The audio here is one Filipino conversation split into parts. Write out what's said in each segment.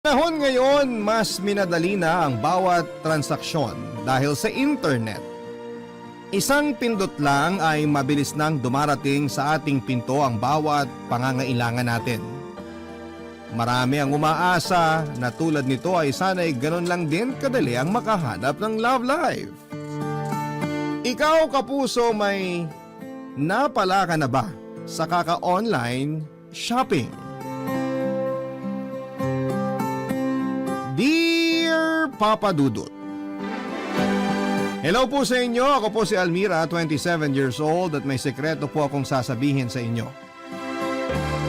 Panahon ngayon, mas minadali na ang bawat transaksyon dahil sa internet. Isang pindot lang ay mabilis nang dumarating sa ating pinto ang bawat pangangailangan natin. Marami ang umaasa na tulad nito ay sana'y ganun lang din kadali ang makahanap ng love life. Ikaw kapuso, may napala ka na ba sa kaka-online shopping? Dear Papa Dudut, hello po sa inyo. Ako po si Almira, 27 years old at may sekreto po akong sasabihin sa inyo.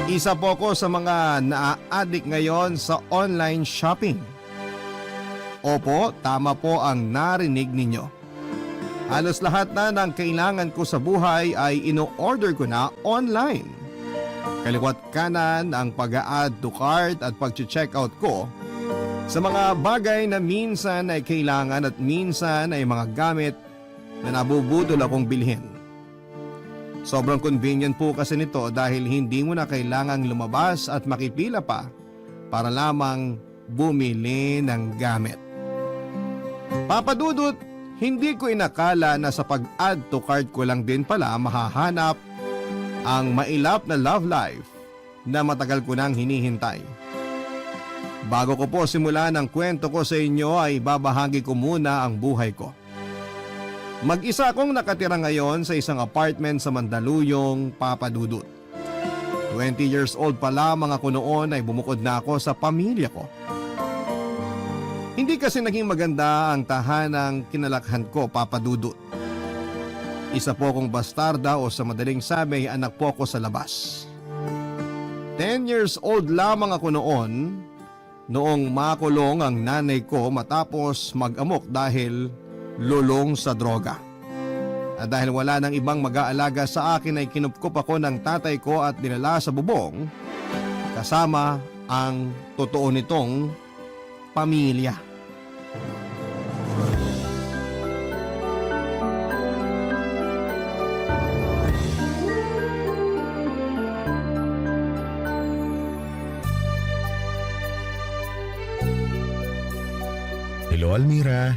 Isa po ako sa mga naa-addict ngayon sa online shopping. Opo, tama po ang narinig ninyo. Halos lahat na ng kailangan ko sa buhay ay ino-order ko na online. Kaliwat kanan ang pag-a-add to cart at pag-check-out ko sa mga bagay na minsan ay kailangan at minsan ay mga gamit na nabubudol akong bilhin. Sobrang convenient po kasi nito dahil hindi mo na kailangang lumabas at makipila pa para lamang bumili ng gamit. Papadudot, hindi ko inakala na sa pag-add to cart ko lang din pala mahahanap ang mailap na love life na matagal ko nang hinihintay. Bago ko po simulan ang kwento ko sa inyo ay babahagi ko muna ang buhay ko. Mag-isa akong nakatira ngayon sa isang apartment sa Mandaluyong, Papadudut. 20 years old pa lamang ako noon ay bumukod na ako sa pamilya ko. Hindi kasi naging maganda ang tahanang kinalakhan ko, Papadudut. Isa po akong bastarda o sa madaling sabi anak po ako sa labas. 10 years old lamang ako noong makulong ang nanay ko matapos mag-amok dahil lulong sa droga. At dahil wala nang ibang mag-aalaga sa akin ay kinupkup ako ng tatay ko at dinala sa bubong kasama ang totoo nitong pamilya. Hello, Almira.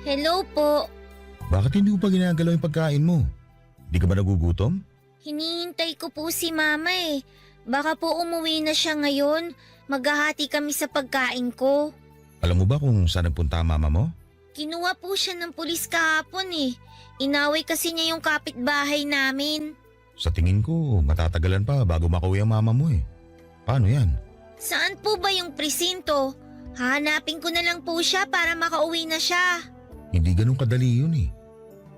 Hello po. Bakit hindi mo pa ginagalaw yung pagkain mo? Di ka ba nagugutom? Hinihintay ko po si Mama eh. Baka po umuwi na siya ngayon. Maghahati kami sa pagkain ko. Alam mo ba kung saan nagpunta ang mama mo? Kinuha po siya ng pulis kahapon eh. Inaway kasi niya yung kapitbahay namin. Sa tingin ko, matatagalan pa bago makauwi ang mama mo eh. Paano yan? Saan po ba yung presinto? Hahanapin ko na lang po siya para makauwi na siya. Hindi ganun kadali yun eh.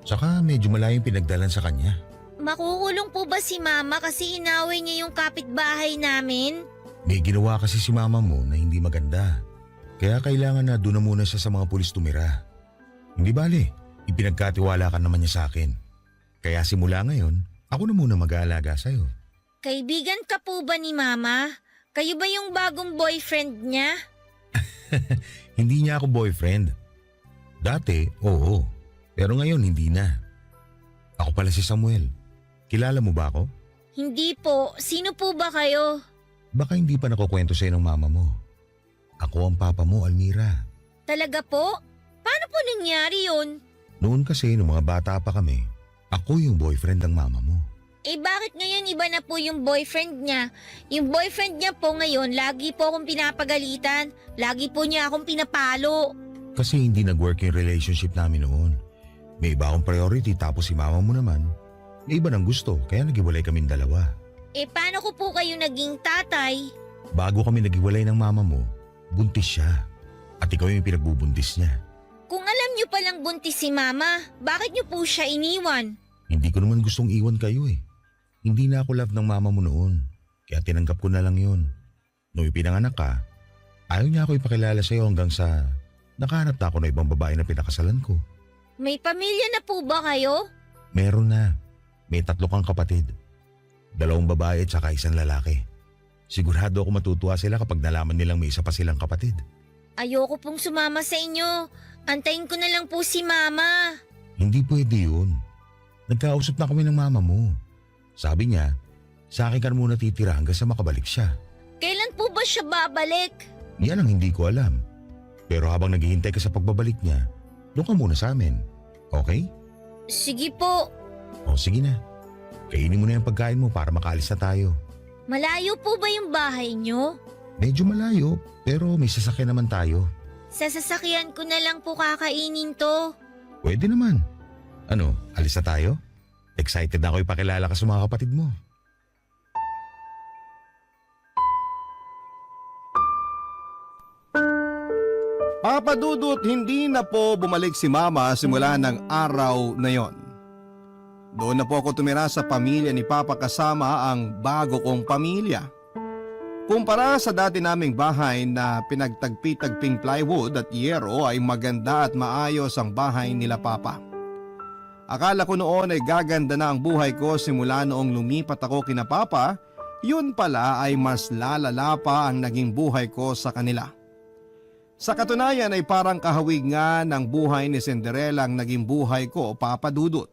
Saka medyo malayong pinagdalan sa kanya. Makukulong po ba si Mama kasi inaway niya yung kapitbahay namin? May ginawa kasi si mama mo na hindi maganda. Kaya kailangan na doon na muna siya sa mga pulis tumira. Hindi bale, ipinagkatiwala ka naman niya sa akin. Kaya simula ngayon, ako na muna mag-aalaga sa'yo. Kaibigan ka po ba ni Mama? Kayo ba yung bagong boyfriend niya? Hindi niya ako boyfriend. Dati, oo. Pero ngayon, hindi na. Ako pala si Samuel. Kilala mo ba ako? Hindi po. Sino po ba kayo? Baka hindi pa nakukwento sa'yo ng mama mo. Ako ang papa mo, Almira. Talaga po? Paano po nangyari yun? Noon kasi, nung mga bata pa kami, ako yung boyfriend ng mama mo. Eh bakit ngayon iba na po yung boyfriend niya? Yung boyfriend niya po ngayon, lagi po akong pinapagalitan. Lagi po niya akong pinapalo. Kasi hindi nag-work yung relationship namin noon. May iba akong priority tapos si mama mo naman, may iba ng gusto kaya naghiwalay kaming dalawa. Eh paano ko po kayo naging tatay? Bago kami naghiwalay ng mama mo, buntis siya. At ikaw yung pinagbubuntis niya. Kung alam niyo palang buntis si Mama, bakit niyo po siya iniwan? Hindi ko naman gustong iwan kayo eh. Hindi na ako love ng mama mo noon. Kaya tinanggap ko na lang yun. Nung ipinanganak ka, ayaw niya ako ipakilala sa'yo hanggang sa nakahanap na ako na ibang babae na pinakasalan ko. May pamilya na po ba kayo? Meron na. May 3 kang kapatid. 2 babae at saka 1 lalaki. Sigurado ako matutuwa sila kapag nalaman nilang may isa pa silang kapatid. Ayoko pong sumama sa inyo. Antayin ko na lang po si Mama. Hindi pwede yun. Nagkausap na kami ng mama mo. Sabi niya, sa akin ka muna titira hanggang sa makabalik siya. Kailan po ba siya babalik? Yan ang hindi ko alam. Pero habang naghihintay ka sa pagbabalik niya, doon ka muna sa amin. Okay? Sige po. O sige na. Kainin mo na yung pagkain mo para makaalis na tayo. Malayo po ba yung bahay nyo? Medyo malayo, pero may sasakyan naman tayo. Sa sasakyan ko na lang po kakainin to. Pwede naman. Ano, alis na tayo? Excited na ako ipakilala ka sa mga kapatid mo. Papa Dudut, hindi na po bumalik si Mama simula ng araw na yon. Doon na po ako tumira sa pamilya ni Papa kasama ang bago kong pamilya. Kumpara sa dati naming bahay na pinagtagpi-tagping plywood at yero ay maganda at maayos ang bahay nila Papa. Akala ko noon ay gaganda na ang buhay ko simula noong lumipat ako kina Papa, yun pala ay mas lalala pa ang naging buhay ko sa kanila. Sa katunayan ay parang kahawig nga ng buhay ni Cinderella ang naging buhay ko, Papa Dudut.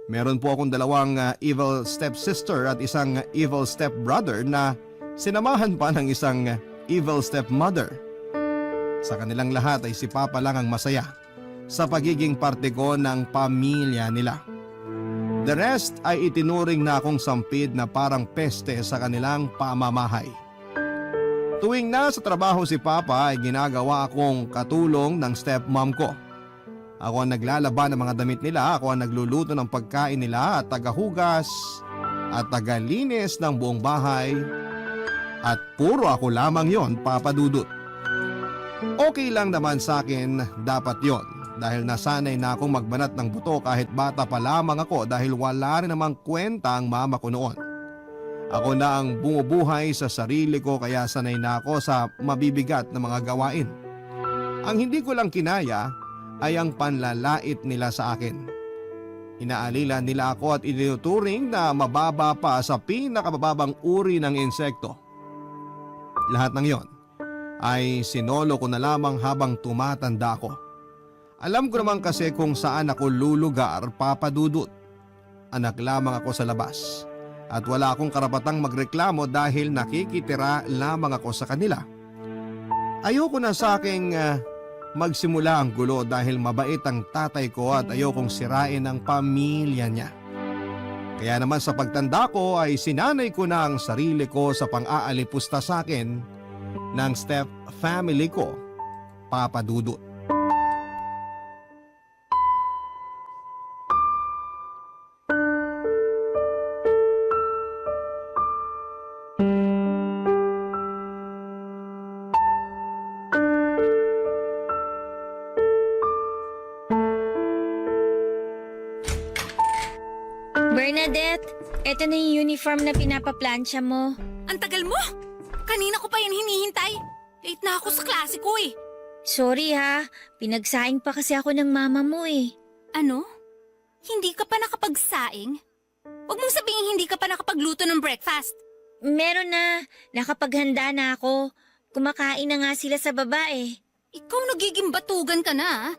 Meron po akong dalawang evil stepsister at isang evil stepbrother na sinamahan pa ng isang evil stepmother. Sa kanilang lahat ay si Papa lang ang masaya sa pagiging parte ko ng pamilya nila. The rest ay itinuring na akong sampid na parang peste sa kanilang pamamahay. Tuwing nasa trabaho si Papa ay ginagawa akong katulong ng stepmom ko. Ako ang naglalaba ng mga damit nila, ako ang nagluluto ng pagkain nila at tagahugas at tagalinis ng buong bahay. At puro ako lamang yon, Papa Dudut. Okay lang naman sa akin dapat yon dahil nasanay na akong magbanat ng buto kahit bata pa lamang ako dahil wala rin namang kwenta ang mama ko noon. Ako na ang bumubuhay sa sarili ko kaya sanay na ako sa mabibigat na mga gawain. Ang hindi ko lang kinaya ay ang panlalait nila sa akin. Inaalila nila ako at itinuturing na mababa pa sa pinakababang uri ng insekto. Lahat ng yon ay sinolo ko na lamang habang tumatanda ako. Alam ko naman kasi kung saan ako lulugar, Papa Dudut. Anak lamang ako sa labas at wala akong karapatang magreklamo dahil nakikitira lamang ako sa kanila. Ayoko na sa aking magsimula ang gulo dahil mabait ang tatay ko at ayokong sirain ang pamilya niya. Kaya naman sa pagtanda ko ay sinanay ko na ang sarili ko sa pang-aalipusta sa akin ng step family ko, Papa Dudut. Bernadette, eto na yung uniform na pinapaplansya mo. Ang tagal mo! Kanina ko pa yan hinihintay. Late na ako sa klase ko eh. Sorry ha, pinagsaing pa kasi ako ng mama mo eh. Ano? Hindi ka pa nakapagsaing? Huwag mong sabihin hindi ka pa nakapagluto ng breakfast. Meron na, nakapaghanda na ako. Kumakain na nga sila sa baba eh. Ikaw nagiging batugan ka na ah.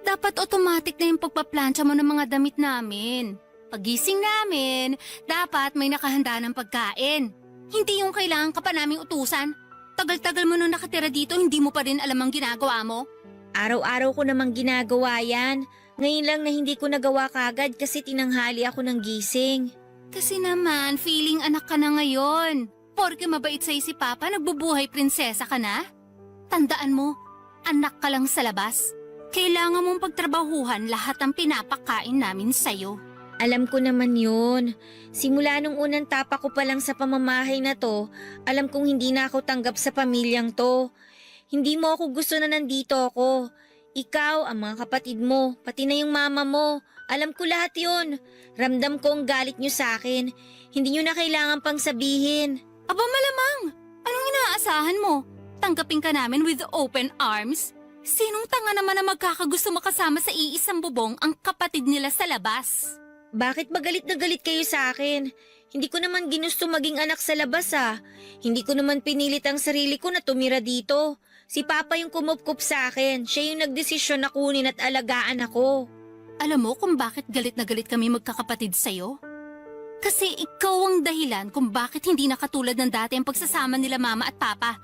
Dapat automatic na yung pagpaplansya mo ng mga damit namin. Pagising namin, dapat may nakahanda ng pagkain. Hindi yung kailangan ka pa naming utusan. Tagal-tagal mo nung nakatira dito, hindi mo pa rin alam ang ginagawa mo. Araw-araw ko namang ginagawa yan. Ngayon lang na hindi ko nagawa kagad kasi tinanghali ako ng gising. Kasi naman, feeling anak ka na ngayon. Porke mabait sa'yo si Papa, nagbubuhay prinsesa ka na. Tandaan mo, anak ka lang sa labas. Kailangan mong pagtrabahuhan lahat ng pinapakain namin sa'yo. Alam ko naman yun. Simula nung unang tapa ko pa lang sa pamamahay na to, alam kong hindi na ako tanggap sa pamilyang to. Hindi mo ako gusto na nandito ako. Ikaw, ang mga kapatid mo, pati na yung mama mo. Alam ko lahat yun. Ramdam ko ang galit nyo sa akin. Hindi nyo na kailangan pang sabihin. Aba malamang! Anong inaasahan mo? Tanggapin ka namin with open arms? Sinong tanga naman na magkakagusto makasama sa iisang bubong ang kapatid nila sa labas? Bakit ba galit na galit kayo sa akin? Hindi ko naman ginusto maging anak sa labas ah. Hindi ko naman pinilit ang sarili ko na tumira dito. Si Papa yung kumupkup sa akin. Siya yung nagdesisyon na kunin at alagaan ako. Alam mo kung bakit galit na galit kami magkakapatid sa'yo? Kasi ikaw ang dahilan kung bakit hindi na katulad ng dati ang pagsasama nila Mama at Papa.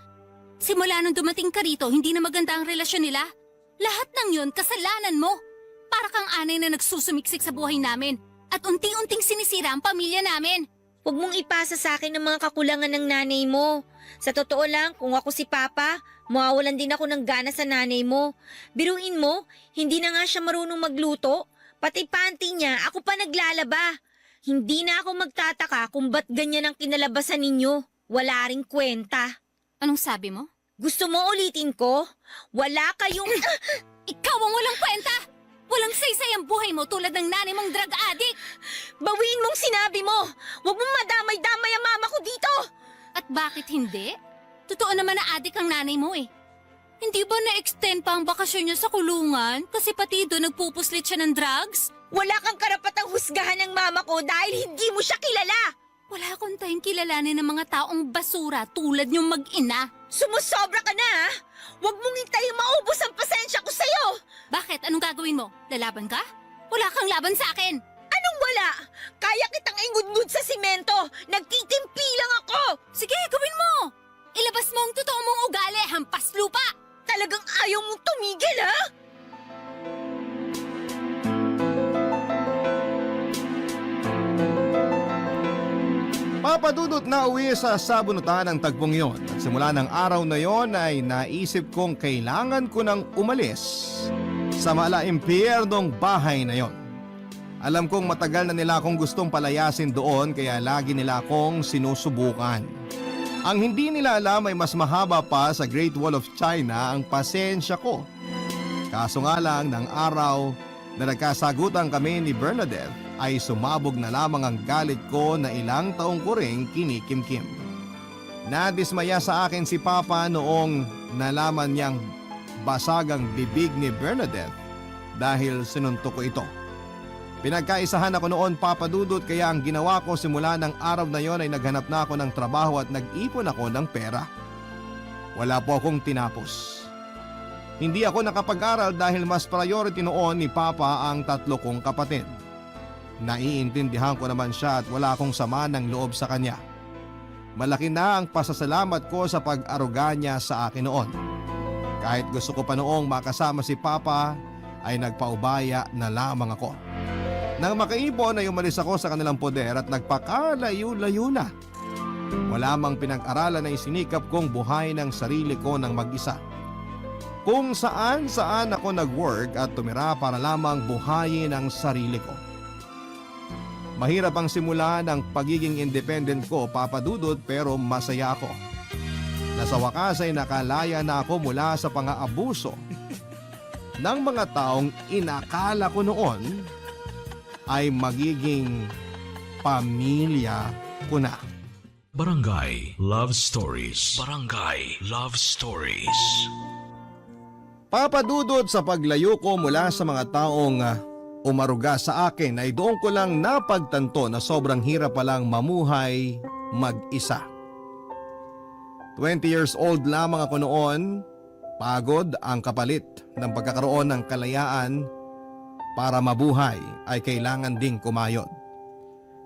Simula nung dumating ka rito, hindi na maganda ang relasyon nila. Lahat ng yun, kasalanan mo. Para kang anay na nagsusumiksik sa buhay namin at unti-unting sinisira ang pamilya namin. Huwag mong ipasa sa akin ang mga kakulangan ng nanay mo. Sa totoo lang, kung ako si Papa, mawawalan din ako ng gana sa nanay mo. Biruin mo, hindi na nga siya marunong magluto. Pati panty niya, ako pa naglalaba. Hindi na ako magtataka kung ba't ganyan ang kinalabasan ninyo. Wala ring kwenta. Anong sabi mo? Gusto mo ulitin ko? Wala kayong... Ikaw ang walang kwenta! Walang saysay ang buhay mo tulad ng nanay mong drug addict! Bawiin mong sinabi mo! Huwag mong madamay-damay ang mama ko dito! At bakit hindi? Totoo naman na addict ang nanay mo eh. Hindi ba na-extend pa ang bakasyon niya sa kulungan? Kasi pati doon nagpupuslit siya ng drugs? Wala kang karapatang husgahan ng mama ko dahil hindi mo siya kilala! Wala akong tayong kilalanin ng mga taong basura tulad niyong mag-ina. Sumusobra ka na ha! Huwag mong hintayin maubos ang pasensya ko sa'yo! Bakit? Anong gagawin mo? Lalaban ka? Wala kang laban sa akin! Anong wala? Kaya kitang ingudngud sa simento! Nagtitimpi lang ako! Sige, gawin mo! Ilabas mo ang totoo mong ugali, hampas lupa! Talagang ayaw mong tumigil ha? Papadudot na uwi sa sabunutan ng tagpong yon at simula ng araw na yon ay naisip kong kailangan ko nang umalis sa malaimpyernong bahay na yon. Alam kong matagal na nila akong gustong palayasin doon kaya lagi nila akong sinusubukan. Ang hindi nila alam ay mas mahaba pa sa Great Wall of China ang pasensya ko. Kaso nga lang ng araw na nagkasagutan kami ni Bernadette ay sumabog na lamang ang galit ko na ilang taong ko ring kinikimkim. Nadismaya sa akin si Papa noong nalaman niyang basag ang bibig ni Bernadette dahil sinuntok ko ito. Pinagkaisahan ako noon, Papa Dudut, kaya ang ginawa ko simula ng araw na yon ay naghanap na ako ng trabaho at nag-ipon ako ng pera. Wala po akong tinapos. Hindi ako nakapag-aral dahil mas priority noon ni Papa ang 3 kong kapatid. Naiintindihan ko naman siya at wala akong sama ng loob sa kanya. Malaki na ang pasasalamat ko sa pag-aruga niya sa akin noon. Kahit gusto ko pa noong makasama si Papa, ay nagpaubaya na lamang ako. Nang makaipon ay umalis ako sa kanilang poder at nagpakalayo-layo na. Wala mang pinag-aralan na isinikap kong buhay ng sarili ko ng mag-isa. Kung saan-saan ako nag-work at tumira para lamang buhayin ang sarili ko. Mahirap ang simula ng pagiging independent ko, Papa Dudut, pero masaya ako. Nasa wakas ay nakalaya na ako mula sa pang-aabuso ng mga taong inakala ko noon ay magiging pamilya ko na. Barangay Love Stories. Barangay Love Stories. Papa Dudut, sa paglayo ko mula sa mga taong umaruga sa akin ay doon ko lang napagtanto na sobrang hirap palang mamuhay mag-isa. 20 years old lamang ako noon, pagod ang kapalit ng pagkakaroon ng kalayaan para mabuhay ay kailangan ding kumayod.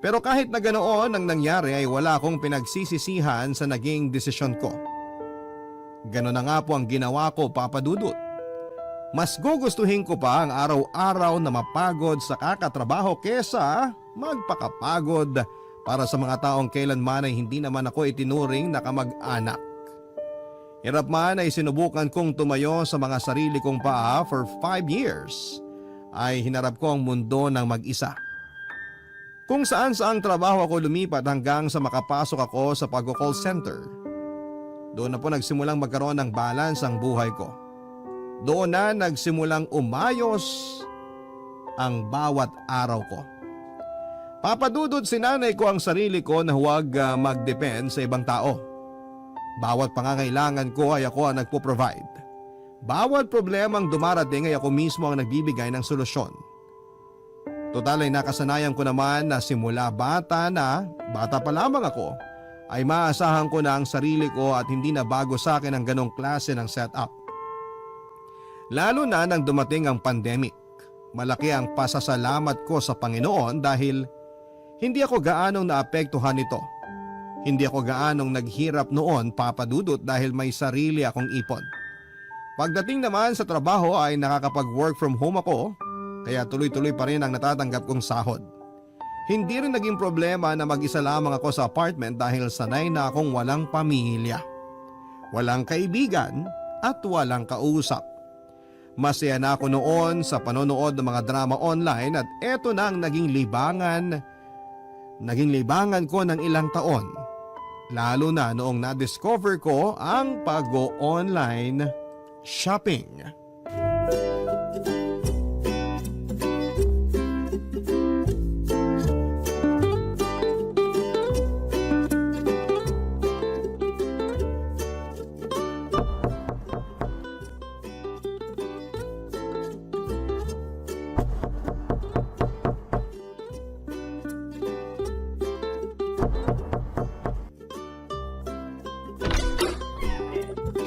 Pero kahit na ganoon ang nangyari ay wala akong pinagsisisihan sa naging desisyon ko. Ganon na nga po ang ginawa ko, Papa Dudut. Mas gugustuhin ko pa ang araw-araw na mapagod sa kakatrabaho kesa magpakapagod para sa mga taong kailanman ay hindi naman ako itinuring na kamag-anak. Hirap man ay sinubukan kong tumayo sa mga sarili kong paa for 5 years ay hinarap ko ang mundo ng mag-isa. Kung saan-saang trabaho ako lumipat hanggang sa makapasok ako sa pag-call center. Doon na po nagsimulang magkaroon ng balance ang buhay ko. Doon na nagsimulang umayos ang bawat araw ko. Papadudod sinanay ko ang sarili ko na huwag mag-depend sa ibang tao. Bawat pangangailangan ko ay ako ang nagpo-provide. Bawat problemang dumarating ay ako mismo ang nagbibigay ng solusyon. Total ay nakasanayan ko naman na simula bata pa lamang ako, ay maasahan ko na ang sarili ko at hindi na bago sa akin ang ganong klase ng setup. Lalo na nang dumating ang pandemic, malaki ang pasasalamat ko sa Panginoon dahil hindi ako gaanong naapektuhan nito. Hindi ako gaanong naghirap noon, Papa Dudut, dahil may sarili akong ipon. Pagdating naman sa trabaho ay nakakapag-work from home ako, kaya tuloy-tuloy pa rin ang natatanggap kong sahod. Hindi rin naging problema na mag-isa lamang ako sa apartment dahil sanay na akong walang pamilya, walang kaibigan at walang kausap. Masaya na ako noon sa panonood ng mga drama online at eto na ang naging libangan ko ng ilang taon. Lalo na noong na-discover ko ang pag-online shopping.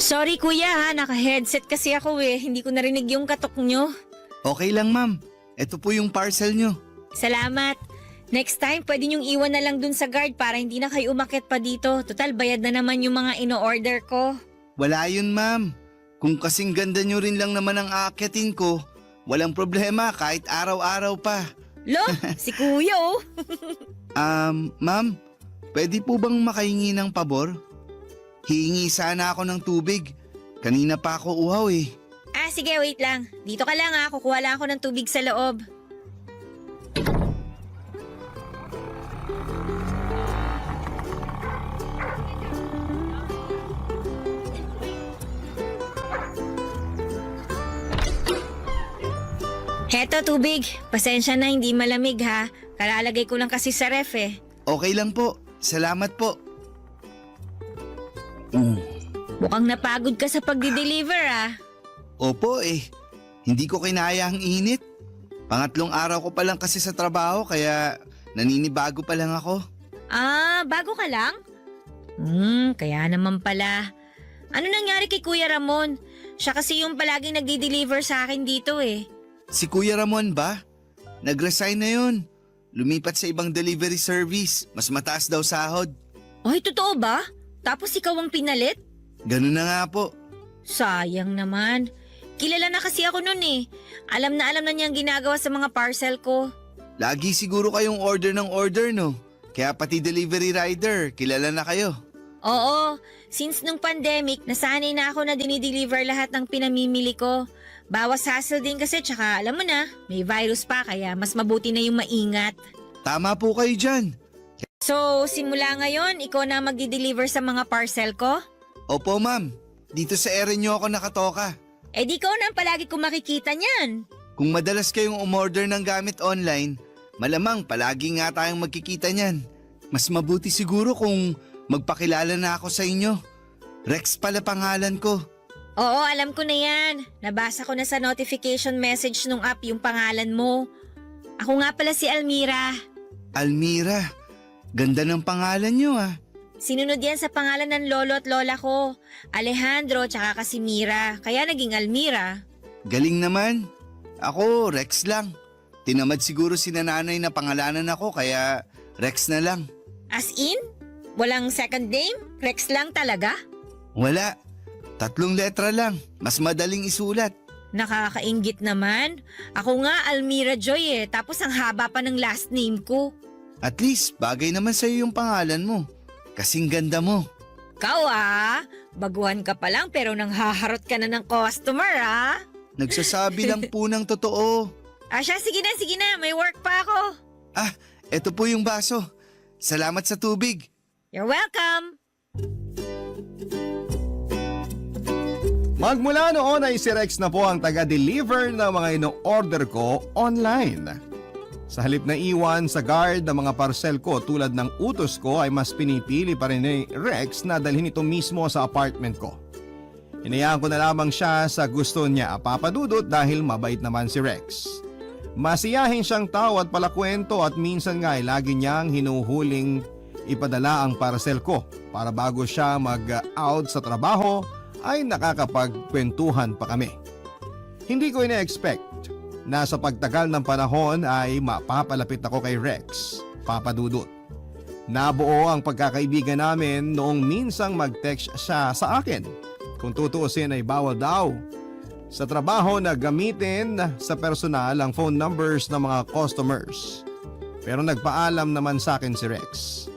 Sorry kuya ha, naka-headset kasi ako hindi ko narinig yung katok nyo. Okay lang ma'am. Ito po yung parcel nyo. Salamat. Next time, pwede nyong iwan na lang dun sa guard para hindi na kayo umakyat pa dito. Total, bayad na naman yung mga ino-order ko. Wala yun ma'am. Kung kasing ganda nyo rin lang naman ang aakyatin ko, walang problema kahit araw-araw pa. Lo, si kuya oh. Ma'am, pwede po bang makahingi ng pabor? Hihingi sana ako ng tubig. Kanina pa ako uhaw eh. Ah, sige, wait lang. Dito ka lang kukuha lang ako ng tubig sa loob. Heto, tubig. Pasensya na, hindi malamig ha. Kalalagay ko lang kasi sa ref Okay lang po. Salamat po. Mukhang napagod ka sa pagdi-deliver Opo eh. Hindi ko kinaya ang init. Pangatlong araw ko pa lang kasi sa trabaho kaya naninibago pa lang ako. Ah, bago ka lang? Kaya naman pala. Ano nangyari kay Kuya Ramon? Siya kasi yung palaging nagdi-deliver sa akin dito Si Kuya Ramon ba? Nag-resign na yun. Lumipat sa ibang delivery service. Mas mataas daw sahod. Ay, totoo ba? Tapos ikaw ang pinalit? Ganun na nga po. Sayang naman. Kilala na kasi ako nun Alam na niya ang ginagawa sa mga parcel ko. Lagi siguro kayong order ng order no? Kaya pati delivery rider, kilala na kayo. Oo, since nung pandemic, nasanay na ako na dinideliver lahat ng pinamimili ko. Bawas hassle din kasi tsaka alam mo na, may virus pa kaya mas mabuti na yung maingat. Tama po kayo dyan. So, simula ngayon, ikaw na magdi-deliver sa mga parcel ko? Opo ma'am, dito sa area nyo ako nakatoka. Di ikaw na ang palagi kong makikita niyan. Kung madalas kayong umorder ng gamit online, malamang palagi nga tayong magkikita niyan. Mas mabuti siguro kung magpakilala na ako sa inyo. Rex pala pangalan ko. Oo, alam ko na yan. Nabasa ko na sa notification message nung app yung pangalan mo. Ako nga pala si Almira. Almira, ganda ng pangalan nyo Sinunod yan sa pangalan ng lolo at lola ko. Alejandro tsaka Casimira. Kaya naging Almira. Galing naman. Ako, Rex lang. Tinamad siguro si nanay na pangalanan ako kaya Rex na lang. As in? Walang second name? Rex lang talaga? Wala. 3 letra lang. Mas madaling isulat. Nakakainggit naman. Ako nga Almira Joy tapos ang haba pa ng last name ko. At least, bagay naman sa'yo yung pangalan mo. Kasing ganda mo. Ikaw baguhan ka pa lang pero nang haharot ka na ng customer Nagsasabi lang po ng totoo. Siya, sige na, may work pa ako. Eto po yung baso. Salamat sa tubig. You're welcome. Magmula noon ay si Rex na po ang taga-deliver ng mga ino-order ko online. Sa halip na iwan sa guard ng mga parcel ko tulad ng utos ko ay mas pinipili pa rin ni Rex na dalhin ito mismo sa apartment ko. Hinayaan ko na lamang siya sa gusto niya, Papa Dudut, dahil mabait naman si Rex. Masiyahin siyang tao at palakwento at minsan nga ay lagi niyang hinuhuling ipadala ang parcel ko para bago siya mag-out sa trabaho ay nakakapagkwentuhan pa kami. Hindi ko ina-expect na sa pagtagal ng panahon ay mapapalapit ako kay Rex, Papa Dudut. Nabuo ang pagkakaibigan namin noong minsang mag-text siya sa akin. Kung tutuusin ay bawal daw sa trabaho na gamitin sa personal ang phone numbers ng mga customers. Pero nagpaalam naman sa akin si Rex.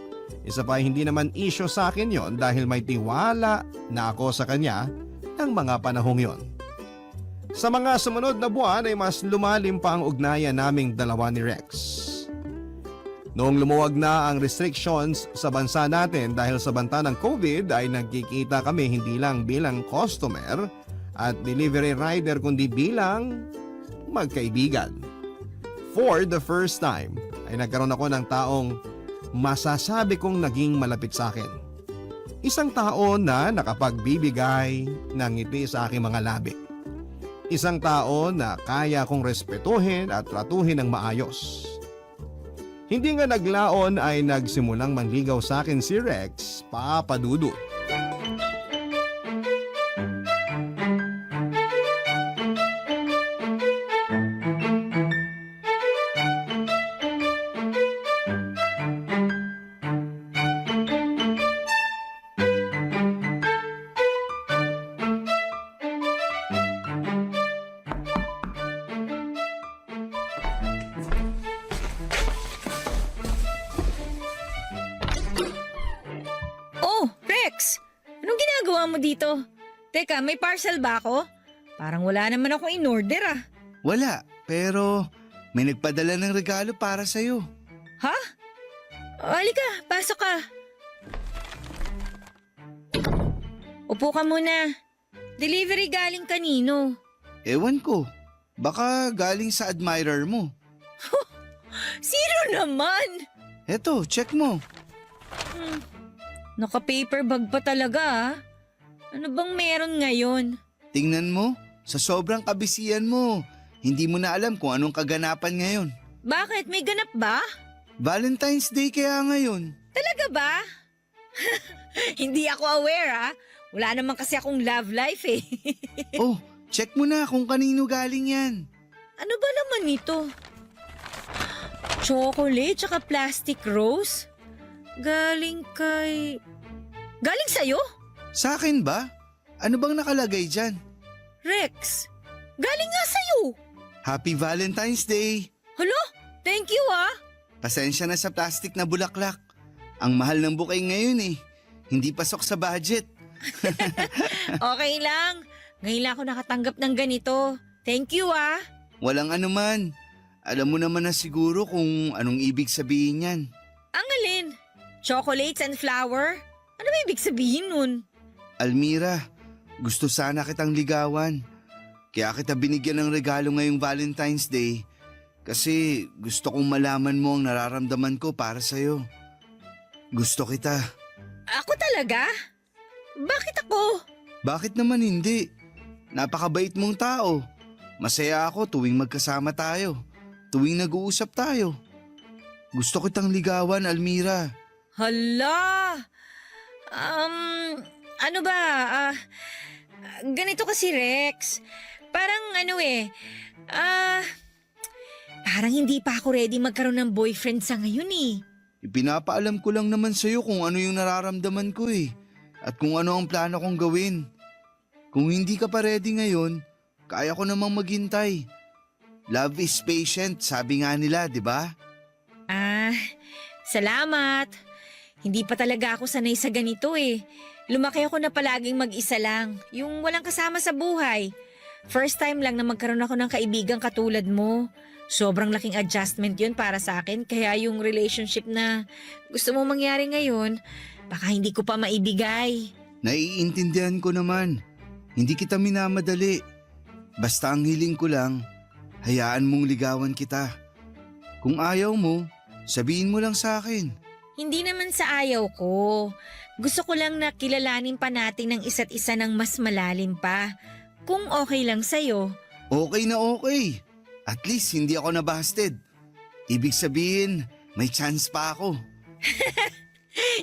Isa pa hindi naman issue sa akin yon dahil may tiwala na ako sa kanya ng mga panahong yon. Sa mga sumunod na buwan ay mas lumalim pa ang ugnayan naming dalawa ni Rex. Noong lumuwag na ang restrictions sa bansa natin dahil sa banta ng COVID ay nagkikita kami hindi lang bilang customer at delivery rider kundi bilang magkaibigan. For the first time ay nagkaroon ako ng taong masasabi kong naging malapit sa akin. Isang tao na nakapagbibigay ng ngiti sa aking mga labi. Isang tao na kaya kong respetuhin at tratuhin ng maayos. Hindi nga naglaon ay nagsimulang manligaw sa akin si Rex, Papa Dudut. Oh, Rex! Anong ginagawa mo dito? Teka, may parcel ba ako? Parang wala naman akong in-order ah. Wala, pero may nagpadala ng regalo para sa'yo. Ha? O, halika, pasok ka. Upo ka muna. Delivery galing kanino? Ewan ko, baka galing sa admirer mo. Sino naman? Eto, check mo. Naka-paper bag pa talaga ah. Ano bang meron ngayon? Tingnan mo, sa sobrang kabisihan mo, hindi mo na alam kung anong kaganapan ngayon. Bakit? May ganap ba? Valentine's Day kaya ngayon. Talaga ba? Hindi ako aware ah. Wala naman kasi akong love life eh. Oh, check mo na kung kanino galing yan. Ano ba naman ito? Chocolate tsaka plastic rose? Galing sa'yo? Sa akin ba? Ano bang nakalagay dyan? Rex, galing nga sa'yo. Happy Valentine's Day! Hala, thank you ah. Pasensya na sa plastic na bulaklak. Ang mahal ng bouquet ngayon eh. Hindi pasok sa budget. Okay lang. Ngayon lang ako nakatanggap ng ganito. Thank you ah. Walang anuman. Alam mo naman na siguro kung anong ibig sabihin yan. Ang alin? Chocolates and flower? Ano ba ibig sabihin nun? Almira, gusto sana kitang ligawan. Kaya kita binigyan ng regalo ngayong Valentine's Day kasi gusto kong malaman mo ang nararamdaman ko para sa'yo. Gusto kita. Ako talaga? Bakit ako? Bakit naman hindi? Napakabait mong tao. Masaya ako tuwing magkasama tayo. Tuwing nag-uusap tayo. Gusto kitang ligawan, Almira. Hala! Ano ba? Ganito kasi Rex. Parang parang hindi pa ako ready magkaroon ng boyfriend sa ngayon eh. Ipinapaalam ko lang naman sa'yo kung ano yung nararamdaman ko eh. At kung ano ang plano kong gawin. Kung hindi ka pa ready ngayon, kaya ko namang maghintay. Love is patient, sabi nga nila, di ba? Salamat. Hindi pa talaga ako sanay sa ganito eh. Lumaki ako na palaging mag-isa lang, yung walang kasama sa buhay. First time lang na magkaroon ako ng kaibigang katulad mo. Sobrang laking adjustment yun para sa akin, kaya yung relationship na gusto mo mangyari ngayon, baka hindi ko pa maibigay. Naiintindihan ko naman. Hindi kita minamadali. Basta ang hiling ko lang, hayaan mong ligawan kita. Kung ayaw mo, sabihin mo lang sa akin. Hindi naman sa ayaw ko. Gusto ko lang na kilalanin pa natin ng isa't isa ng mas malalim pa. Kung okay lang sa'yo. Okay na okay. At least hindi ako nabasted. Ibig sabihin, may chance pa ako.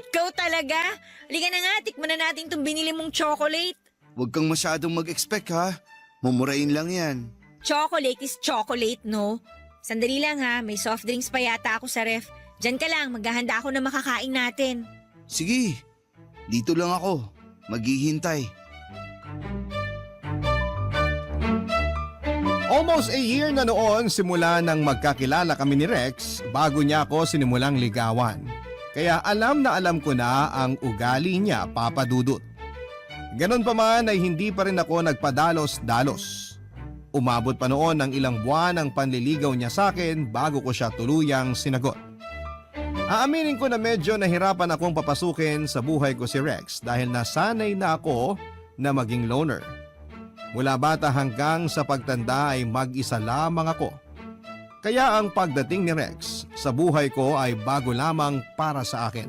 Ikaw talaga? Halika na nga, tikman na natin itong binili mong chocolate. Huwag kang masyadong mag-expect ha. Mumurahin lang yan. Chocolate is chocolate, no? Sandali lang ha, may soft drinks pa yata ako sa ref. Diyan ka lang, maghahanda ako na makakain natin. Sige, dito lang ako. Maghihintay. Almost a year na noon simula nang magkakilala kami ni Rex bago niya ako sinimulang ligawan. Kaya alam na alam ko na ang ugali niya, Papa Dudut. Ganon pa man ay hindi pa rin ako nagpadalos-dalos. Umabot pa noon ng ilang buwan ang panliligaw niya sa akin bago ko siya tuluyang sinagot. Aaminin ko na medyo nahirapan akong papasukin sa buhay ko si Rex dahil nasanay na ako na maging loner. Mula bata hanggang sa pagtanda ay mag-isa lamang ako. Kaya ang pagdating ni Rex sa buhay ko ay bago lamang para sa akin.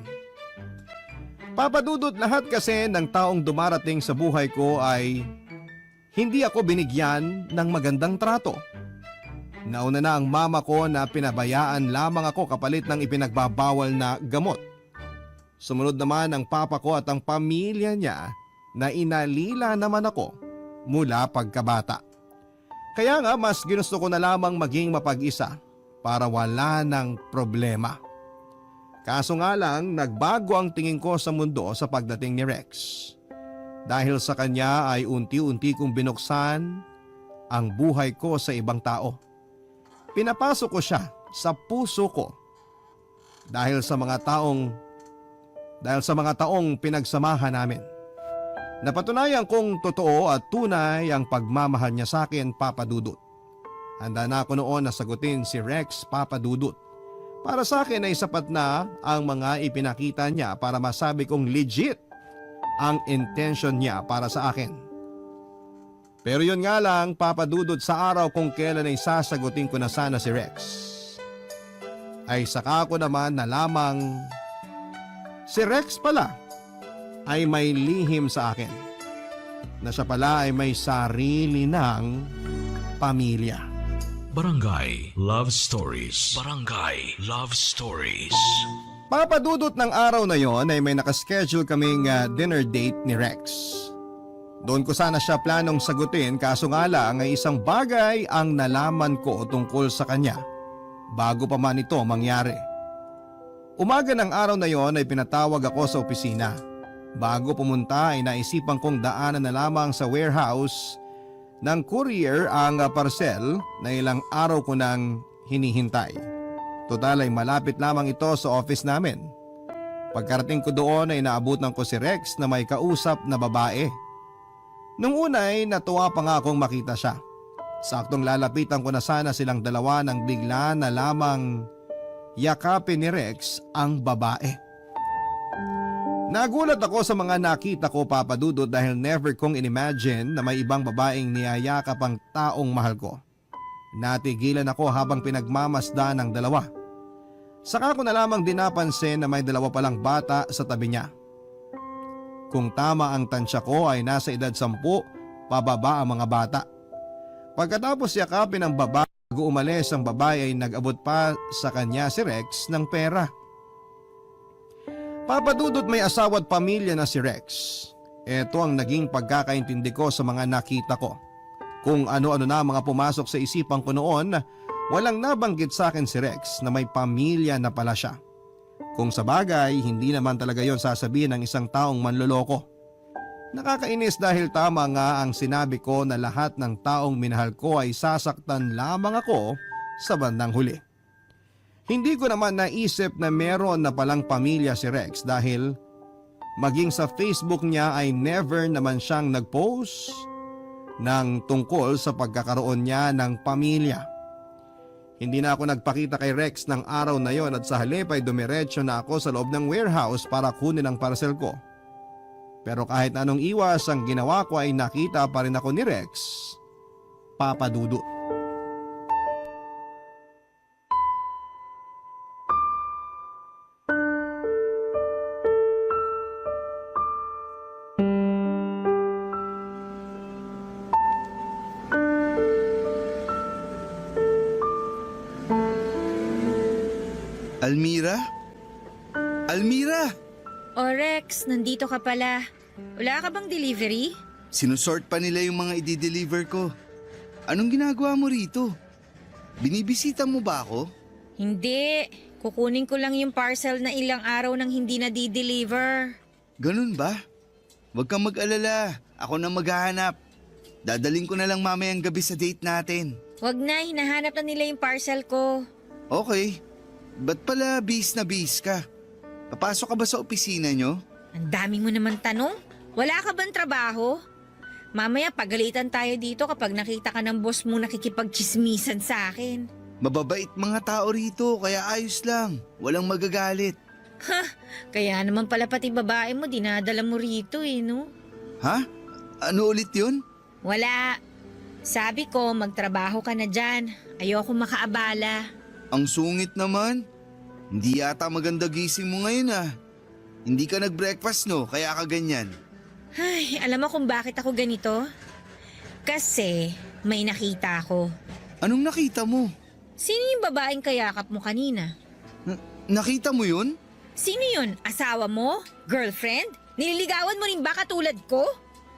Papadudot, lahat kasi ng taong dumarating sa buhay ko ay hindi ako binigyan ng magandang trato. Nauna na ang mama ko na pinabayaan lamang ako kapalit ng ipinagbabawal na gamot. Sumunod naman ang papa ko at ang pamilya niya na inalila naman ako mula pagkabata. Kaya nga mas ginusto ko na lamang maging mapag-isa para wala ng problema. Kaso nga lang nagbago ang tingin ko sa mundo sa pagdating ni Rex. Dahil sa kanya ay unti-unti kong binuksan ang buhay ko sa ibang tao. Pinapasok ko siya sa puso ko dahil sa mga taong pinagsamahan namin. Napatunayan kong totoo at tunay ang pagmamahal niya sa akin, Papa Dudut. Handa na ako noon na sagutin si Rex, Papa Dudut. Para sa akin ay sapat na ang mga ipinakita niya para masabi kong legit ang intention niya para sa akin. Pero yun nga lang, Papa Dudut, sa araw kung kailan ay sasagutin ko na sana si Rex, ay saka ko naman na lamang si Rex pala ay may lihim sa akin, na siya pala ay may sarili ng pamilya. Barangay Love Stories. Barangay Love Stories. Papadudot ng araw na yon ay may nakaschedule kaming dinner date ni Rex. Doon ko sana siya planong sagutin, kaso nga lang ay isang bagay ang nalaman ko tungkol sa kanya bago pa man ito mangyari. Umaga ng araw na yon ay pinatawag ako sa opisina. Bago pumunta ay naisipan kong daanan na lamang sa warehouse ng courier ang parcel na ilang araw ko nang hinihintay. Total ay malapit lamang ito sa office namin. Pagkarating ko doon ay naabutan ko si Rex na may kausap na babae. Nung una ay natuwa pa nga akong makita siya. Saktong lalapitan ko na sana silang dalawa nang bigla na lamang yakapin ni Rex ang babae. Nagulat ako sa mga nakita ko, Papa Dudut, dahil never kong inimagine na may ibang babaeng niyayakap ang taong mahal ko. Natigilan ako habang pinagmamasdan ng dalawa. Saka ko na lamang din napansin na may dalawa palang bata sa tabi niya. Kung tama ang tansya ko ay nasa edad 10 pababa ang mga bata. Pagkatapos yakapin ang babae bago umalis ang babae ay nag-abot pa sa kanya si Rex ng pera. Papadudot, may asawa at pamilya na si Rex. Ito ang naging pagkakaintindi ko sa mga nakita ko. Kung ano-ano na mga pumasok sa isipan ko noon, walang nabanggit sa akin si Rex na may pamilya na pala siya. Kung sa bagay, hindi naman talaga yon sasabihin ng isang taong manloloko. Nakakainis dahil tama nga ang sinabi ko na lahat ng taong minahal ko ay sasaktan lamang ako sa bandang huli. Hindi ko naman naisip na meron na palang pamilya si Rex dahil maging sa Facebook niya ay never naman siyang nag-post ng tungkol sa pagkakaroon niya ng pamilya. Hindi na ako nagpakita kay Rex ng araw na yon at sa halip ay dumiretso na ako sa loob ng warehouse para kunin ang parcel ko. Pero kahit anong iwas ang ginawa ko ay nakita pa rin ako ni Rex, Papa Dudut. Almira? Almira! O Rex, nandito ka pala. Wala ka bang delivery? Sinusort pa nila yung mga i-deliver ko. Anong ginagawa mo rito? Binibisita mo ba ako? Hindi. Kukunin ko lang yung parcel na ilang araw nang hindi na di-deliver. Ganun ba? Huwag kang mag-alala. Ako na maghahanap. Dadaling ko na lang mamayang gabi sa date natin. Wag na, hinahanap na nila yung parcel ko. Okay. Ba't pala bis na bis ka? Papasok ka ba sa opisina nyo? Ang dami mo naman tanong. Wala ka bang trabaho? Mamaya pagalitan tayo dito kapag nakita ka ng boss mo nakikipagchismisan sa akin. Mababait mga tao rito, kaya ayos lang. Walang magagalit. Kaya naman pala pati babae mo dinadala mo rito no? Ha? Ano ulit yun? Wala. Sabi ko magtrabaho ka na dyan. Ayoko makaabala. Ang sungit naman. Hindi yata maganda gising mo ngayon ah. Hindi ka nag-breakfast no, kaya ka ganyan. Ay, alam mo kung bakit ako ganito? Kasi may nakita ako. Anong nakita mo? Sino yung babaeng kayakap mo kanina? Nakita mo yun? Sino yun? Asawa mo? Girlfriend? Nililigawan mo rin ba katulad ko?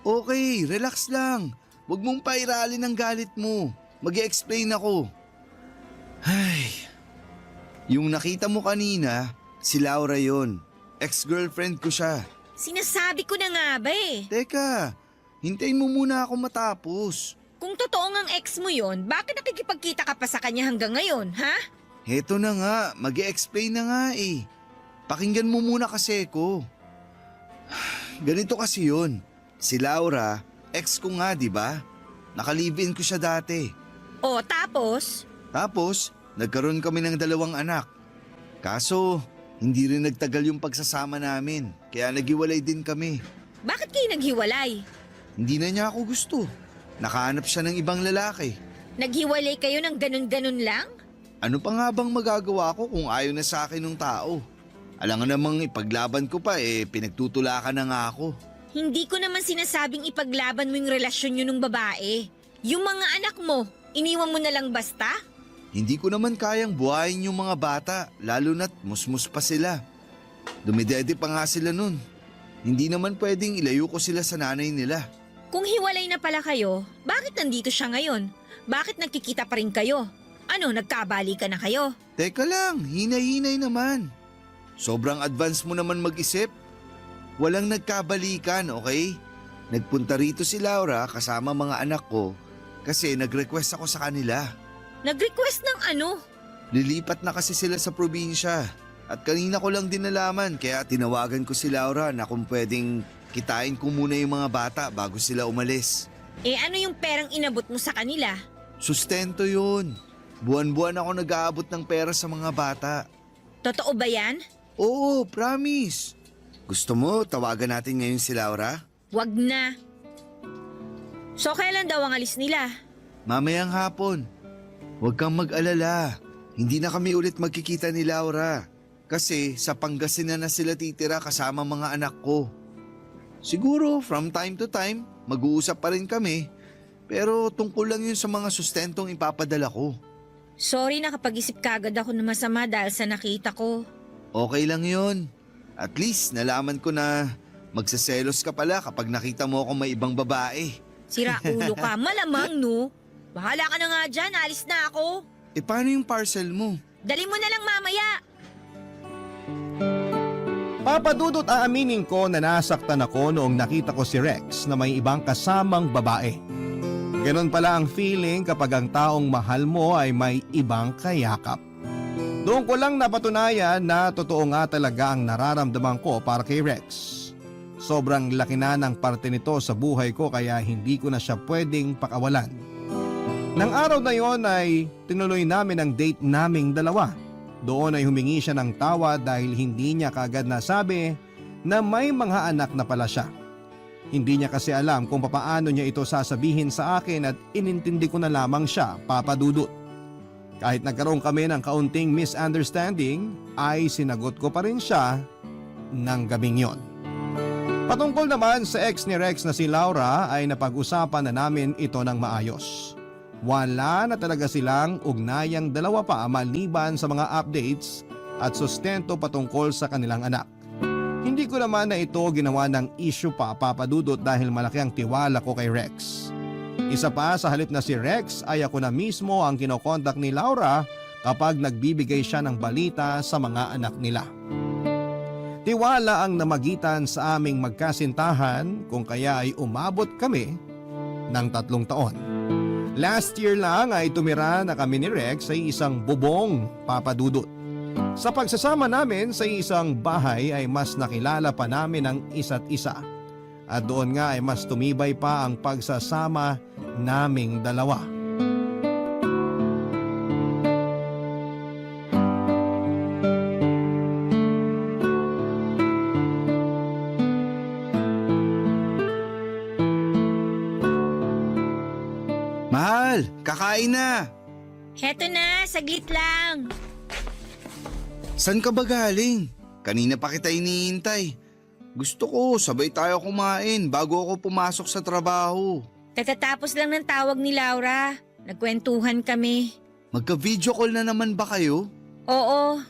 Okay, relax lang. Huwag mong pairalin ang galit mo. Mag-i-explain ako. Ay, yung nakita mo kanina, si Laura yon. Ex-girlfriend ko siya. Sinasabi ko na nga ba eh. Teka, hintayin mo muna ako matapos. Kung totoo ngang ex mo yon, bakit nakikipagkita ka pa sa kanya hanggang ngayon, ha? Heto na nga, mag-i-explain na nga eh. Pakinggan mo muna kasi ko. Ganito kasi yun. Si Laura, ex ko nga, di ba? Naka-live-in ko siya dati. O tapos? Tapos, nagkaroon kami ng 2 anak. Kaso, hindi rin nagtagal yung pagsasama namin, kaya naghiwalay din kami. Bakit kayo naghiwalay? Hindi na niya ako gusto. Nakahanap siya ng ibang lalaki. Naghiwalay kayo ng ganun-ganun lang? Ano pa nga bang magagawa ko kung ayaw na sa akin ng tao? Alam nga namang ipaglaban ko pa pinagtutulakan na nga ako. Hindi ko naman sinasabing ipaglaban mo yung relasyon nyo ng babae. Yung mga anak mo, iniwan mo na lang basta? Hindi ko naman kayang buhayin yung mga bata, lalo na't musmus pa sila. Dumidede pa nga sila nun. Hindi naman pwedeng ilayo ko sila sa nanay nila. Kung hiwalay na pala kayo, bakit nandito siya ngayon? Bakit nagkikita pa rin kayo? Ano, nagkabalikan na kayo? Teka lang, hinay-hinay naman. Sobrang advance mo naman mag-isip. Walang nagkabalikan, okay? Nagpunta rito si Laura kasama mga anak ko kasi nag-request ako sa kanila. Nag-request ng ano? Lilipat na kasi sila sa probinsya at kanina ko lang din nalaman kaya tinawagan ko si Laura na kung pwedeng kitain ko muna yung mga bata bago sila umalis. Eh ano yung perang inabot mo sa kanila? Sustento yun. Buwan-buwan ako nag-aabot ng pera sa mga bata. Totoo ba yan? Oo, promise. Gusto mo tawagan natin ngayon si Laura? Wag na. So kailan daw ang alis nila? Mamayang hapon. Huwag kang mag-alala. Hindi na kami ulit magkikita ni Laura. Kasi sa Pangasinan na sila titira kasama mga anak ko. Siguro from time to time, mag-uusap pa rin kami. Pero tungkol lang yun sa mga sustentong ipapadala ko. Sorry, nakapag-isip kagad ako na masama dahil sa nakita ko. Okay lang yun. At least nalaman ko na magsaselos ka pala kapag nakita mo ako may ibang babae. Sira ulo ka, malamang no. Bahala ka na nga dyan, alis na ako. E paano yung parcel mo? Dali mo na lang mamaya. Papadudot aaminin ko na nasaktan ako noong nakita ko si Rex na may ibang kasamang babae. Ganon pala ang feeling kapag ang taong mahal mo ay may ibang kayakap. Doon ko lang napatunayan na totoo nga talaga ang nararamdaman ko para kay Rex. Sobrang laki na ng parte nito sa buhay ko kaya hindi ko na siya pwedeng pakawalan. Nang araw na yon ay tinuloy namin ang date naming dalawa. Doon ay humingi siya ng tawa dahil hindi niya kaagad nasabi na may mga anak na pala siya. Hindi niya kasi alam kung papaano niya ito sasabihin sa akin at inintindi ko na lamang siya, Papa Dudut. Kahit nagkaroon kami ng kaunting misunderstanding, ay sinagot ko pa rin siya ng gabing yon. Patungkol naman sa ex ni Rex na si Laura ay napag-usapan na namin ito ng maayos. Wala na talaga silang ugnayang dalawa pa maliban sa mga updates at sustento patungkol sa kanilang anak. Hindi ko naman na ito ginawa ng issue pa, Papa Dudut, dahil malaki ang tiwala ko kay Rex. Isa pa, sa halip na si Rex ay ako na mismo ang kinokontak ni Laura kapag nagbibigay siya ng balita sa mga anak nila. Tiwala ang namagitan sa aming magkasintahan kung kaya ay umabot kami ng 3 taon. Last year lang ay tumira na kami ni Rex sa isang bubong, Papa Dudut. Sa pagsasama namin sa isang bahay ay mas nakilala pa namin ang isa't isa. At doon nga ay mas tumibay pa ang pagsasama naming dalawa. Mahal, kakain na. Heto na, saglit lang. San ka ba galing? Kanina pa kita iniintay. Gusto ko sabay tayo kumain bago ako pumasok sa trabaho. Katatapos lang ng tawag ni Laura. Nagkwentuhan kami. Magka-video call na naman ba kayo? Oo,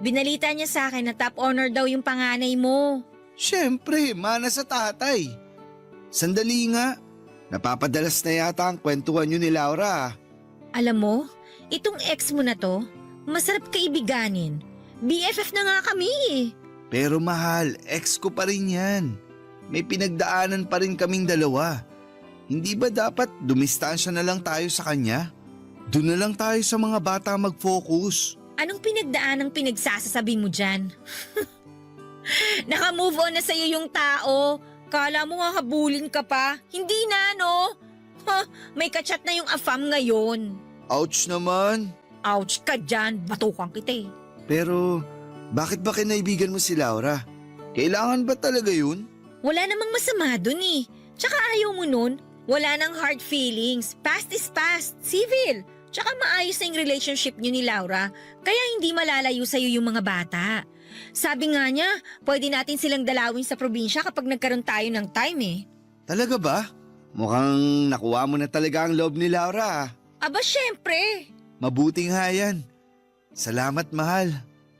binalita niya sa akin na top honor daw yung panganay mo. Siyempre, mana sa tatay. Sandali nga. Napapadalas na yata ang kwentuhan nyo ni Laura. Alam mo, itong ex mo na to, masarap kaibiganin. BFF na nga kami eh. Pero mahal, ex ko pa rin yan. May pinagdaanan pa rin kaming dalawa. Hindi ba dapat dumistansya na lang tayo sa kanya? Doon na lang tayo sa mga bata mag-focus. Anong pinagdaan ang pinagsasasabi mo dyan? Naka-move on na sa'yo yung tao. Kala mo nga habulin ka pa? Hindi na, no? May kachat na yung afam ngayon. Ouch naman. Ouch ka dyan, batukan kita eh. Pero bakit ba kinaibigan mo si Laura? Kailangan ba talaga yun? Wala namang masama dun eh. Tsaka ayaw mo nun, wala nang hard feelings. Past is past, civil. Tsaka maayos na yung relationship niyo ni Laura, kaya hindi malalayo sa'yo yung mga bata. Sabi nga niya, pwede natin silang dalawin sa probinsya kapag nagkaroon tayo ng time eh. Talaga ba? Mukhang nakuha mo na talaga ang loob ni Laura. Aba syempre, Mabuting nga yan. Salamat, mahal.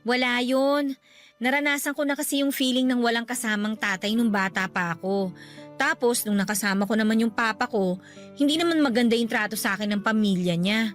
wala yun. Naranasan ko na kasi yung feeling ng walang kasamang tatay nung bata pa ako. Tapos nung nakasama ko naman yung papa ko, hindi naman maganda yung trato sa akin ng pamilya niya.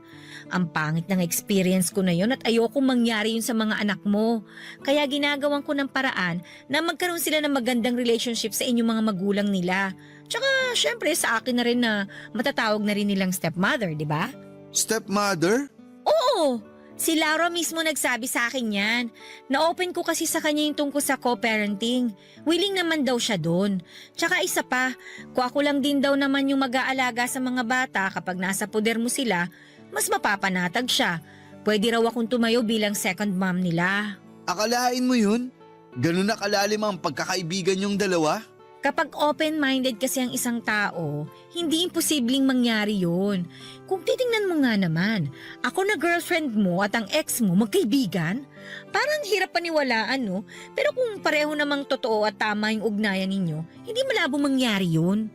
Ang pangit ng experience ko na yun at ayokong mangyari yun sa mga anak mo. Kaya ginagawan ko ng paraan na magkaroon sila ng magandang relationship sa inyong mga magulang nila. Tsaka syempre sa akin na rin na matatawag na rin nilang stepmother, di ba? Stepmother? Oo! Si Laura mismo nagsabi sa akin yan. Na-open ko kasi sa kanya yung tungkol sa co-parenting. Willing naman daw siya doon. Tsaka isa pa, kung ako lang din daw naman yung mag-aalaga sa mga bata kapag nasa poder mo sila, mas mapapanatag siya. Pwede raw akong tumayo bilang second mom nila. Akalain mo yun? Ganun na kalalim ang pagkakaibigan yung dalawa? Kapag open-minded kasi ang isang tao, hindi imposibleng mangyari yun. Kung titingnan mo nga naman, ako na girlfriend mo at ang ex mo magkaibigan, parang hirap paniwalaan no? Pero kung pareho namang totoo at tama yung ugnayan ninyo, hindi malabo mangyari yun.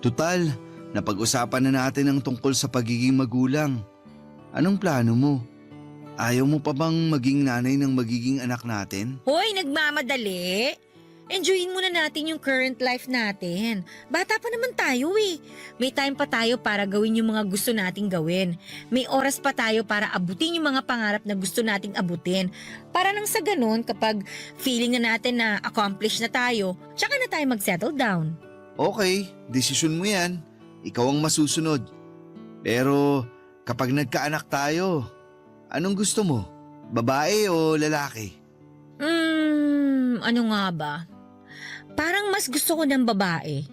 Tutal, napag-usapan na natin ang tungkol sa pagiging magulang. Anong plano mo? Ayaw mo pa bang maging nanay ng magiging anak natin? Hoy, nagmamadali! Enjoyin muna natin yung current life natin. Bata pa naman tayo eh. May time pa tayo para gawin yung mga gusto nating gawin. May oras pa tayo para abutin yung mga pangarap na gusto nating abutin. Para nang sa ganun, kapag feeling na natin na accomplish na tayo, tsaka na tayo mag-settle down. Okay, desisyon mo yan. Ikaw ang masusunod. Pero kapag nagkaanak tayo, anong gusto mo? Babae o lalaki? Ano nga ba? Parang mas gusto ko ng babae.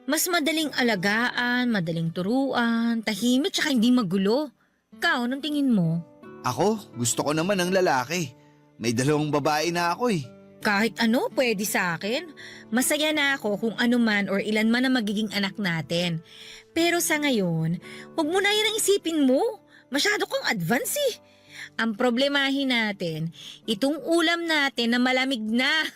Mas madaling alagaan, madaling turuan, tahimik tsaka hindi magulo. Ikaw, anong tingin mo? Ako, gusto ko naman ng lalaki. May 2 babae na ako eh. Kahit ano, pwede sa akin. Masaya na ako kung ano man or ilan man ang magiging anak natin. Pero sa ngayon, huwag mo na yan ang isipin mo. Masyado kang advance eh. Ang problemahin natin, itong ulam natin na malamig na.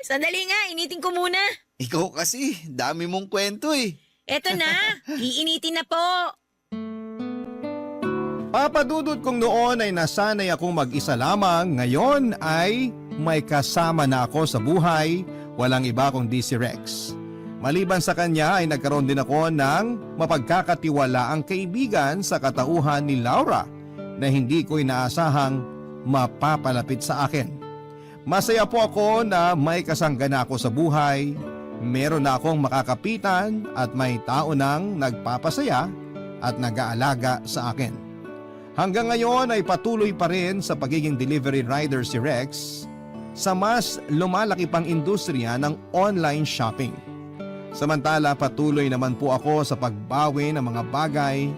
Sandali nga, initin ko muna. Ikaw kasi, dami mong kwento eh. Eto na, iinitin na po. Papadudot kong noon ay nasanay akong mag-isa lamang, ngayon ay may kasama na ako sa buhay, walang iba kundi si Rex. Maliban sa kanya ay nagkaroon din ako ng mapagkakatiwalaang kaibigan sa katauhan ni Laura. na hindi ko inaasahang mapapalapit sa akin. Masaya po ako na may kasanggana ako sa buhay, meron na akong makakapitan at may tao nang nagpapasaya at nag-aalaga sa akin. Hanggang ngayon ay patuloy pa rin sa pagiging delivery rider si Rex sa mas lumalaki pang industriya ng online shopping. Samantala patuloy naman po ako sa pagbawi ng mga bagay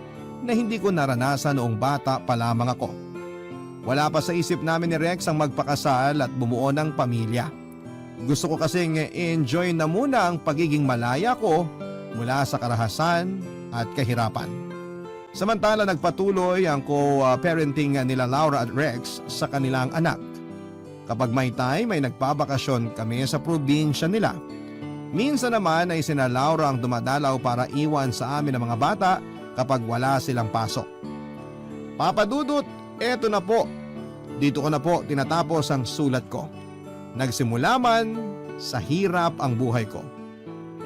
na hindi ko naranasan noong bata pa lamang ako. Wala pa sa isip namin ni Rex ang magpakasal at bumuo ng pamilya. Gusto ko kasing enjoy na muna ang pagiging malaya ko mula sa karahasan at kahirapan. Samantala nagpatuloy ang co-parenting nila Laura at Rex sa kanilang anak. Kapag may time ay nagpabakasyon kami sa probinsya nila. Minsan naman ay sina Laura ang dumadalaw para iwan sa amin ang mga bata kapag wala silang pasok. Papa Dudut, eto na po. Dito ko na po tinatapos ang sulat ko. Nagsimula man sa hirap ang buhay ko.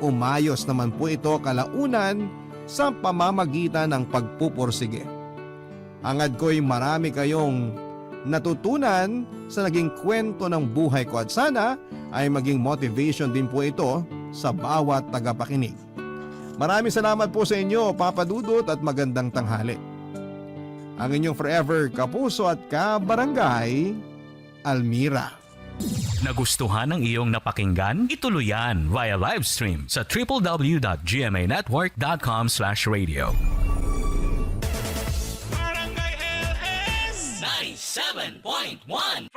Umayos naman po ito kalaunan sa pamamagitan ng pagpupursige. Hangad ko'y marami kayong natutunan sa naging kwento ng buhay ko at sana ay maging motivation din po ito sa bawat tagapakinig. Maraming salamat po sa inyo, Papa Dudut, at magandang tanghali. Ang inyong forever kapuso at kabarangay, Almira. Nagustuhan ng iyong napakinggan? Ituloy yan via live stream sa www.gmanetwork.com/radio. Barangay LS 97.1